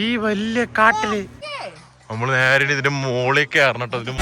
ഈ വലിയ കാട്ടില് നമ്മൾ നേരെ ഇതിന്റെ മോളിലേക്ക് കയറണം കേട്ടോ.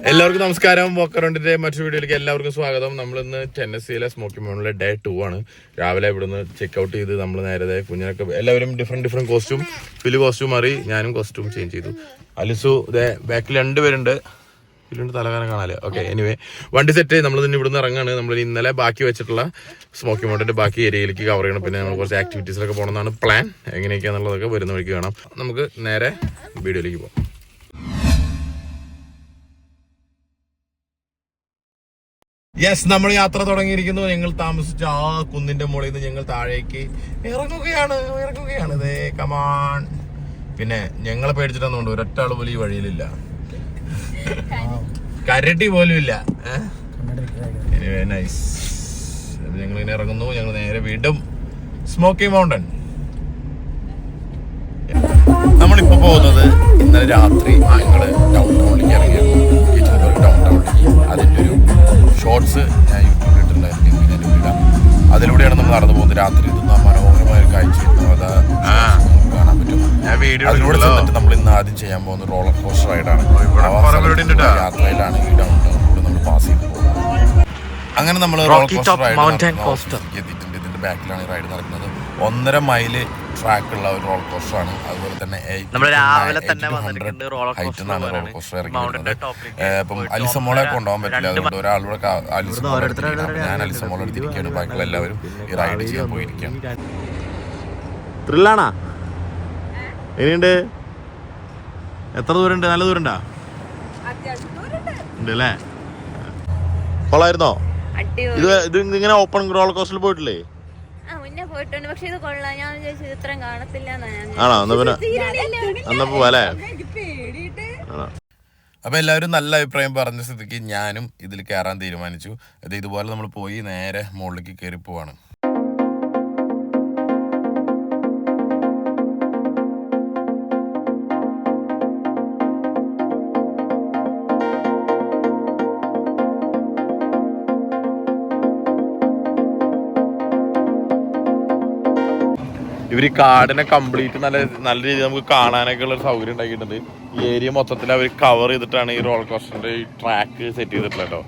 എല്ലാവർക്കും നമസ്കാരം. വോക്കറൗണ്ടിന്റെ മറ്റൊരു വീഡിയോയിലേക്ക് എല്ലാവർക്കും സ്വാഗതം. നമ്മളിന്ന് ടെന്നസിയിലെ സ്മോക്കി മൗണ്ടിലെ ഡേ 2 ആണ്. രാവിലെ ഇവിടുന്ന് ചെക്ക്ഔട്ട് ചെയ്ത് നമ്മൾ നേരത്തെ കുഞ്ഞിനൊക്കെ എല്ലാവരും ഡിഫറെന്റ് കോസ്റ്റ്യൂം, ഫില് കോസ്റ്റ്യൂം മാറി, ഞാനും കോസ്റ്റ്യൂം ചേഞ്ച് ചെയ്തു. അലിസു ബാക്കിൽ 2 പേരുണ്ട്. ഇതിലുണ്ട് തലകാലം കാണാല്. ഓക്കെ, എനിവേ വണ്ടി സെറ്റ്. നമ്മൾ തന്നെ ഇവിടുന്ന് ഇറങ്ങാണ്. നമ്മൾ ഇന്നലെ ബാക്കി വെച്ചിട്ടുള്ള സ്മോക്കി മൗണ്ടിന്റെ ബാക്കി ഏരിയയിലേക്ക് കവർ ചെയ്യണം. പിന്നെ നമ്മൾ കുറച്ച് ആക്ടിവിറ്റീസിലൊക്കെ പോകണമെന്നാണ് പ്ലാൻ. എങ്ങനെയൊക്കെയാണെന്നുള്ളതൊക്കെ വരുന്ന വഴിക്ക് കാണാം. നമുക്ക് നേരെ വീഡിയോയിലേക്ക് പോകാം. യെസ്, നമ്മൾ യാത്ര തുടങ്ങിയിരിക്കുന്നു. ഞങ്ങൾ താമസിച്ച ആ കുന്നിന്റെ മുകളിൽ നിന്ന് ഞങ്ങൾ താഴേക്ക് ഇറങ്ങുകയാണ്. ഇതേ കമാൺ. പിന്നെ ഞങ്ങളെ പേടിച്ചിട്ടൊന്നുണ്ട്, ഒരൊറ്റാള് പോലും ഈ വഴിയിലില്ല, കരട്ടി പോലും ഇല്ല. നൈസ്. ഞങ്ങൾ ഇങ്ങനെ ഇറങ്ങുന്നു. ഞങ്ങൾ നേരെ വീണ്ടും സ്മോക്കി മൗണ്ടൻ. നമ്മളിപ്പോ പോകുന്നത് ഇന്നലെ രാത്രി ഞങ്ങള് ഡൗൺ ടൗണിലേക്ക് ഇറങ്ങിയിരുന്നു. ഡൗൺ ടൗണിലേക്ക് അതിന്റെ ഒരു ഷോർട്സ് ഞാൻ യൂട്യൂബിൽ ഇട്ടിട്ടുണ്ടായിരുന്നു. അതിലൂടെയാണ് നമ്മൾ നടന്നു പോകുന്നത്. രാത്രി ഇതൊന്നും മനോഹരമായ ഒരു കാഴ്ചയായിരുന്നു. അത് കാണാൻ പറ്റും. അതിലൂടെ ചെന്നിട്ട് നമ്മൾ ഇന്ന് ആദ്യം ചെയ്യാൻ പോകുന്ന റോളർ കോസ്റ്റർ റൈഡാണ്. യാത്രയിലാണ് ഈ ഡൗൺ ടൗണിലൂടെ നമ്മൾ പാസ് ചെയ്ത് പോകുന്നത്. അങ്ങനെ നമ്മൾ റോളർ കോസ്റ്റർ റൈഡ് എത്തിയിട്ടുണ്ട്. ഇതിന്റെ ബാക്കിലാണ് ഈ റൈഡ് നടക്കുന്നത്. 1.5 മൈല് ട്രാക്കുള്ള ഒരു റോളർ കോസ്റ്റർ ആണ്. അതുപോലെ തന്നെ റോളർ കോസ്റ്റർ ഇറങ്ങി. ഇപ്പം അലിസമോളെ കൊണ്ടുപോകാൻ പറ്റില്ല, അതുകൊണ്ട് ഒരാളൂടെ ഞാൻ അലിസമോളെ എടുത്തിരിക്കുകയാണ്. ബാക്കിയുള്ള എല്ലാവരും ഈ റൈഡ് ചെയ്യാൻ പോയിരിക്കുകയാണ്. ത്രില്ലാണാ? എങ്ങനെയുണ്ട്? എത്ര ദൂരമുണ്ട്? നല്ല ദൂരണ്ടാ? ഉണ്ട് അല്ലേ? കൊള്ളായിരുന്നോ? ഇത് ഇങ്ങനെ ഓപ്പൺ റോളർ കോസ്റ്ററിൽ പോയിട്ടില്ലേ? ആണോ? എന്നപ്പോ അല്ലേ? അപ്പൊ എല്ലാവരും നല്ല അഭിപ്രായം പറഞ്ഞ സ്ഥിതിക്ക് ഞാനും ഇതിൽ കയറാൻ തീരുമാനിച്ചു. ഇതുപോലെ നമ്മൾ പോയി നേരെ മുകളിലേക്ക് കയറി പോവാണ്. ഇവർ ഈ കാടിനെ കംപ്ലീറ്റ് നല്ല രീതിയിൽ നമുക്ക് കാണാനൊക്കെ ഉള്ള സൗകര്യം ഉണ്ടാക്കിയിട്ടുണ്ട്. ഈ ഏരിയ മൊത്തത്തിൽ അവർ കവർ ചെയ്തിട്ടാണ് ഈ റോളർ കോസ്റ്ററിന്റെ ഈ ട്രാക്ക് സെറ്റ് ചെയ്തിട്ടുള്ളത് കേട്ടോ.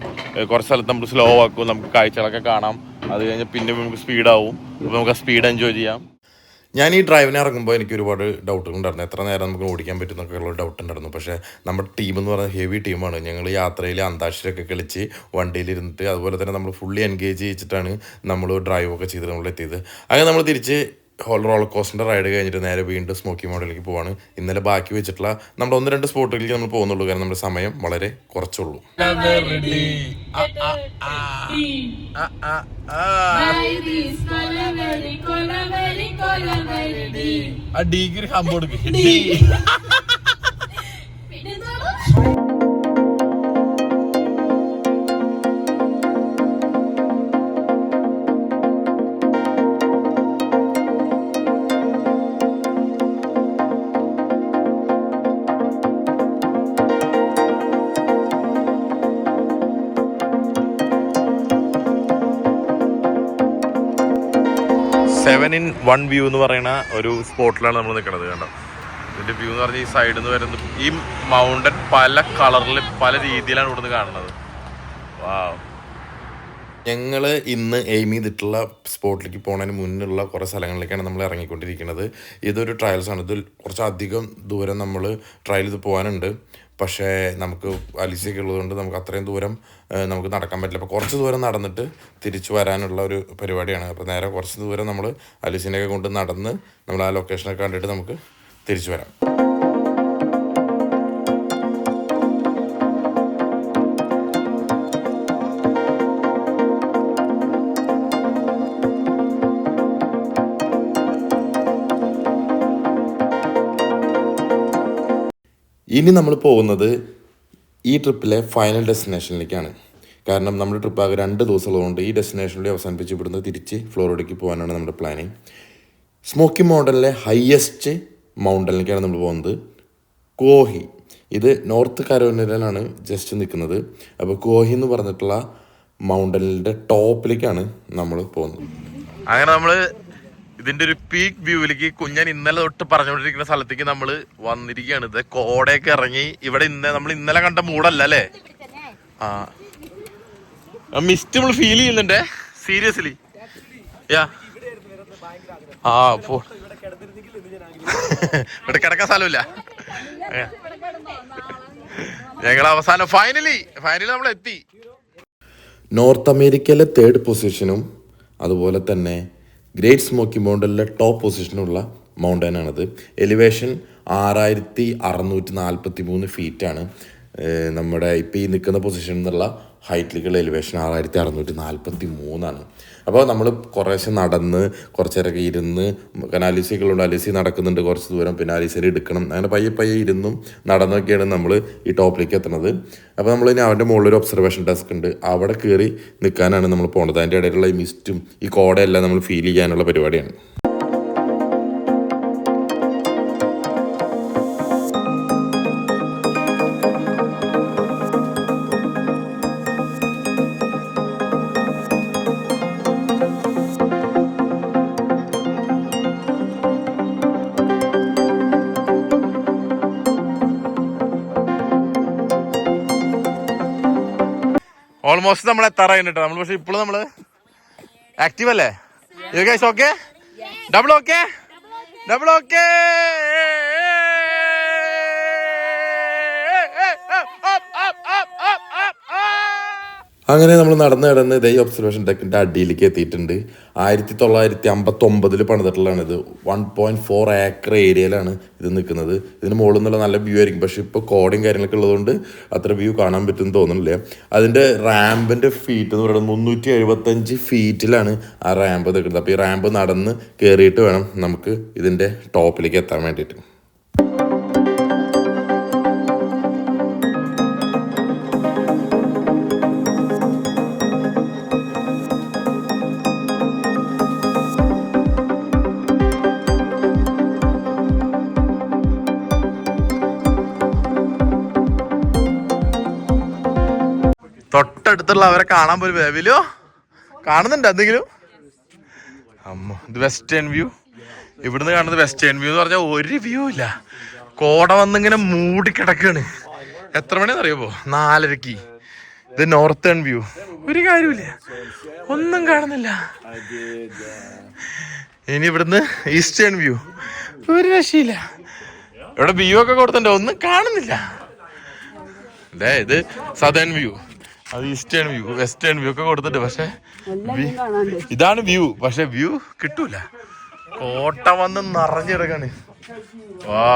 കുറച്ച് സ്ഥലത്ത് നമുക്ക് സ്ലോ ആക്കും, നമുക്ക് കാഴ്ചകളൊക്കെ കാണാം. അത് കഴിഞ്ഞ് പിന്നെ നമുക്ക് സ്പീഡാവും. അപ്പോൾ നമുക്ക് ആ സ്പീഡ് എൻജോയ് ചെയ്യാം. ഞാൻ ഈ ഡ്രൈവിന് ഇറങ്ങുമ്പോൾ എനിക്ക് ഒരുപാട് ഡൗട്ടുകൾ ഉണ്ടായിരുന്നു. എത്ര നേരം നമുക്ക് ഓടിക്കാൻ പറ്റുന്നൊക്കെ ഉള്ള ഡൗട്ട് ഉണ്ടായിരുന്നു. പക്ഷേ നമ്മുടെ ടീം എന്ന് പറയുന്നത് ഹെവി ടീമാണ്. ഞങ്ങൾ യാത്രയിൽ അന്താക്ഷരിയൊക്കെ കളിച്ച് വണ്ടിയിലിരുന്നിട്ട് അതുപോലെ തന്നെ നമ്മൾ ഫുള്ളി എൻഗേജ് ചെയ്യിച്ചിട്ടാണ് നമ്മൾ ഡ്രൈവൊക്കെ ചെയ്ത് നമ്മൾ എത്തിയത്. അങ്ങനെ നമ്മൾ തിരിച്ച് റോളർ കോസ്റ്ററിന്റെ റൈഡ് കഴിഞ്ഞിട്ട് നേരെ വീണ്ടും സ്മോക്കി മൗണ്ടിലേക്ക് പോവാണ്. ഇന്നലെ ബാക്കി വെച്ചിട്ടുള്ള നമ്മൾ 1-2 സ്പോട്ടുകളിലേക്ക് നമ്മൾ പോകുന്നുള്ളൂ, കാരണം നമ്മുടെ സമയം വളരെ കുറച്ചുള്ളൂ. സെവൻ ഇൻ വൺ വ്യൂ എന്ന് പറയുന്ന ഒരു സ്പോട്ടിലാണ് നമ്മൾ നിൽക്കുന്നത്. കണ്ടോ, ഇതിന്റെ വ്യൂ എന്ന് പറഞ്ഞാൽ ഈ സൈഡിൽ നിന്ന് വരുന്നത് ഈ മൗണ്ടൻ പല കളറിൽ പല രീതിയിലാണ് ഇവിടുന്ന് കാണുന്നത്. ഞങ്ങൾ ഇന്ന് എയിം ചെയ്തിട്ടുള്ള സ്പോട്ടിലേക്ക് പോകുന്നതിന് മുന്നുള്ള കുറേ സ്ഥലങ്ങളിലേക്കാണ് നമ്മൾ ഇറങ്ങിക്കൊണ്ടിരിക്കുന്നത്. ഇതൊരു ട്രയൽസാണ്. ഇതിൽ കുറച്ചധികം ദൂരം നമ്മൾ ട്രയൽ ചെയ്ത് പോകാനുണ്ട്. പക്ഷേ നമുക്ക് അലിസയൊക്കെ ഉള്ളതുകൊണ്ട് നമുക്ക് അത്രയും ദൂരം നമുക്ക് നടക്കാൻ പറ്റില്ല. അപ്പോൾ കുറച്ച് ദൂരം നടന്നിട്ട് തിരിച്ചു വരാനുള്ള ഒരു പരിപാടിയാണ്. അപ്പോൾ നേരെ കുറച്ച് ദൂരം നമ്മൾ അലിസിനെയൊക്കെ കൊണ്ട് നടന്ന് നമ്മൾ ആ ലൊക്കേഷനൊക്കെ കണ്ടിട്ട് നമുക്ക് തിരിച്ചു വരാം. ഇനി നമ്മൾ പോകുന്നത് ഈ ട്രിപ്പിലെ ഫൈനൽ ഡെസ്റ്റിനേഷനിലേക്കാണ്. കാരണം നമ്മുടെ ട്രിപ്പ് ആകെ 2 ദിവസമുള്ളതുകൊണ്ട് ഈ ഡെസ്റ്റിനേഷനിലൂടെ അവസാനിപ്പിച്ച് ഇവിടുന്ന് തിരിച്ച് ഫ്ലോറിഡയ്ക്ക് പോകാനാണ് നമ്മുടെ പ്ലാനിങ്. സ്മോക്കി മൗണ്ടനിലെ ഹയസ്റ്റ് മൗണ്ടനിലേക്കാണ് നമ്മൾ പോകുന്നത്, കോഹി. ഇത് നോർത്ത് കരോലിനയിലാണ് ജസ്റ്റ് നിൽക്കുന്നത്. അപ്പോൾ കോഹി എന്ന് പറഞ്ഞിട്ടുള്ള മൗണ്ടനിൻ്റെ ടോപ്പിലേക്കാണ് നമ്മൾ പോകുന്നത്. അങ്ങനെ നമ്മൾ ഇതിൻ്റെ ഒരു പീക്ക് വ്യൂവിലേക്ക് കുഞ്ഞൻ ഇന്നലെ തൊട്ട് പറഞ്ഞുകൊണ്ടിരിക്കുന്ന സ്ഥലത്തേക്ക് നമ്മൾ വന്നിരിക്കുകയാണ്. ഇത് കോടയൊക്കെ ഇറങ്ങി ഇവിടെ നമ്മൾ ഇന്നലെ കണ്ട മൂടല്ല അല്ലേ? മിസ്റ്റ് നമ്മൾ ഫീൽ ചെയ്യുന്നുണ്ടേ സീരിയസ്ലി. യാ ഇവിടെ കിടക്കാൻ സ്ഥലമില്ല. ഞങ്ങൾ അവസാനം ഫൈനലി നമ്മൾ എത്തി. നോർത്ത് അമേരിക്കയിലെ 3rd പൊസിഷനും അതുപോലെ തന്നെ ഗ്രേറ്റ് സ്മോക്കി മൗണ്ടനിലെ ടോപ്പ് പൊസിഷനുള്ള മൗണ്ടനാണിത്. എലിവേഷൻ 6643 ഫീറ്റാണ്. നമ്മുടെ ഇപ്പോൾ ഈ നിൽക്കുന്ന പൊസിഷനിൽ നിന്നുള്ള ഹൈറ്റിലേക്കുള്ള എലിവേഷൻ 6643. അപ്പോൾ നമ്മൾ കുറേശ്ശെ നടന്ന് കുറച്ചേരൊക്കെ ഇരുന്ന്, കാരണം അലീസയ്ക്കുള്ള അലീസി നടക്കുന്നുണ്ട് കുറച്ച് ദൂരം, പിന്നെ അലീസയിൽ എടുക്കണം, അങ്ങനെ പയ്യെ ഇരുന്നും നടന്നൊക്കെയാണ് നമ്മൾ ഈ ടോപ്പിലേക്ക് എത്തുന്നത്. അപ്പോൾ നമ്മൾ ഇനി അവൻ്റെ മുകളിലൊരു ഒബ്സർവേഷൻ ഡെസ്ക് ഉണ്ട്, അവിടെ കയറി നിൽക്കാനാണ് നമ്മൾ പോകുന്നത്. അതിൻ്റെ ഇടയിലുള്ള ഈ മിസ്റ്റും ഈ കോടയെല്ലാം നമ്മൾ ഫീൽ ചെയ്യാനുള്ള പരിപാടിയാണ്. ഓൾമോസ്റ്റ് നമ്മൾ എത്താറായിട്ട് നമ്മൾ, പക്ഷെ ഇപ്പോഴും നമ്മൾ ആക്റ്റീവ് അല്ലേ? Okay, double okay. അങ്ങനെ നമ്മൾ നടന്ന് ഇതേ ഒബ്സർവേഷൻ ഡെക്കിൻ്റെ അടിയിലേക്ക് എത്തിയിട്ടുണ്ട്. 1959 പണിതിട്ടുള്ളതാണിത്. 1.4 ഏക്കർ ഏരിയയിലാണ് ഇത് നിൽക്കുന്നത്. ഇതിന് മുകളിൽ നിന്നുള്ള നല്ല വ്യൂ ആയിരിക്കും, പക്ഷേ ഇപ്പോൾ കോടയും കാര്യങ്ങളൊക്കെ ഉള്ളതുകൊണ്ട് അത്ര വ്യൂ കാണാൻ പറ്റുമെന്ന് തോന്നുന്നില്ല. അതിൻ്റെ റാമ്പിൻ്റെ ഫീറ്റ് എന്ന് പറയുന്നത് 375 ഫീറ്റിലാണ് ആ റാമ്പ് നിൽക്കുന്നത്. അപ്പോൾ ഈ റാമ്പ് നടന്ന് കയറിയിട്ട് വേണം നമുക്ക് ഇതിൻ്റെ ടോപ്പിലേക്ക് എത്താൻ വേണ്ടിയിട്ട്. തൊട്ടടുത്തുള്ള അവരെ കാണാൻ പോലും വിലോ കാണുന്നുണ്ട് എന്തെങ്കിലും? അമ്മ, ഇത് വെസ്റ്റേൺ വ്യൂ. ഇവിടുന്ന് കാണുന്നത് വെസ്റ്റേൺ വ്യൂ എന്ന് പറഞ്ഞാൽ ഒരു വ്യൂ ഇല്ല, കോട വന്നിങ്ങനെ മൂടിക്കിടക്കാണ്. എത്ര മണിയെന്ന് അറിയാമോ? 4:30. ഇത് നോർത്തേൺ വ്യൂ. ഒരു കാര്യമില്ല, ഒന്നും കാണുന്നില്ല. ഇനി ഇവിടുന്ന് ഈസ്റ്റേൺ വ്യൂ. ഒരു രക്ഷയില്ല, ഇവിടെ വ്യൂ ഒക്കെ കൊടുത്തിട്ടുണ്ട്, ഒന്നും കാണുന്നില്ല. ഇത് സദേൺ വ്യൂ, അത് ഈസ്റ്റേൺ വ്യൂ, വെസ്റ്റേൺ വ്യൂ ഒക്കെ കൊടുത്തിട്ട്, പക്ഷെ ഇതാണ് വ്യൂ, പക്ഷെ വ്യൂ കിട്ടൂല. കോട്ട വന്ന് നിറഞ്ഞിടക്കാണ്. വാ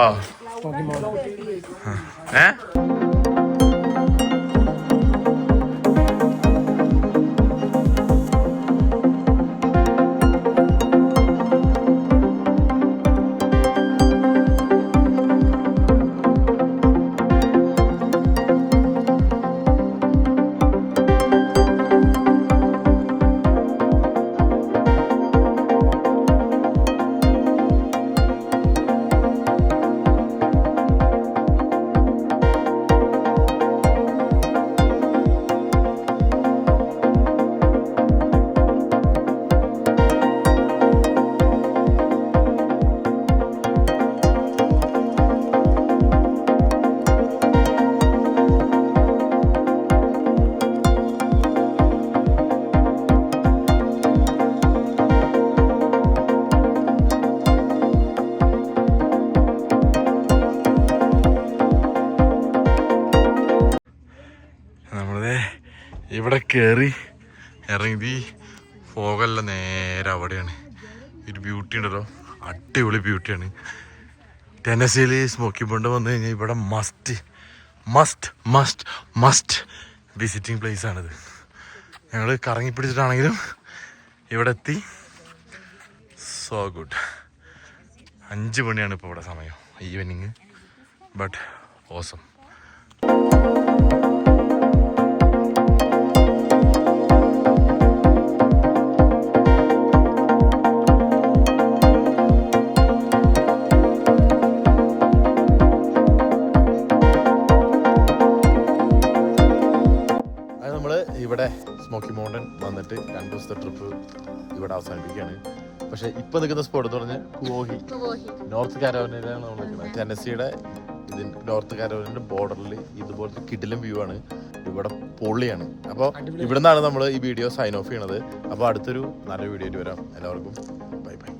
ഇവിടെ കയറി ഇറങ്ങി ഫോഗെല്ലാം നേരെ അവിടെയാണ്. ഒരു ബ്യൂട്ടി ഉണ്ടല്ലോ, അടിപൊളി ബ്യൂട്ടിയാണ്. ടെന്നസിയിൽ സ്മോക്കി മൗണ്ടൻ വന്നു കഴിഞ്ഞാൽ ഇവിടെ മസ്റ്റ് വിസിറ്റിംഗ് പ്ലേസ് ആണിത്. ഞങ്ങൾ കറങ്ങിപ്പിടിച്ചിട്ടാണെങ്കിലും ഇവിടെ എത്തി. So good. 5 മണിയാണ് ഇപ്പോൾ ഇവിടെ സമയം, ഈവനിങ്, ബട്ട് ഓസം. ഇവിടെ സ്മോക്കി മൗണ്ടൻ വന്നിട്ട് 2 ദിവസത്തെ ട്രിപ്പ് ഇവിടെ അവസാനിപ്പിക്കുകയാണ്. പക്ഷെ ഇപ്പൊ നിൽക്കുന്ന സ്പോട്ട് എന്ന് പറഞ്ഞാൽ കുവോഹി നോർത്ത് കാരോലിനയിലാണ് നമ്മൾ നിൽക്കുന്നത്. ടെന്നസിയുടെ നോർത്ത് കാരോലിന്റെ ബോർഡറിൽ ഇതുപോലത്തെ കിടിലം വ്യൂ ആണ്. ഇവിടെ പൊള്ളിയാണ്. അപ്പോൾ ഇവിടെ നിന്നാണ് നമ്മൾ ഈ വീഡിയോ സൈൻ ഓഫ് ചെയ്യണത്. അപ്പോൾ അടുത്തൊരു നല്ല വീഡിയോ ആയിട്ട് വരാം. എല്ലാവർക്കും ബൈ ബൈ.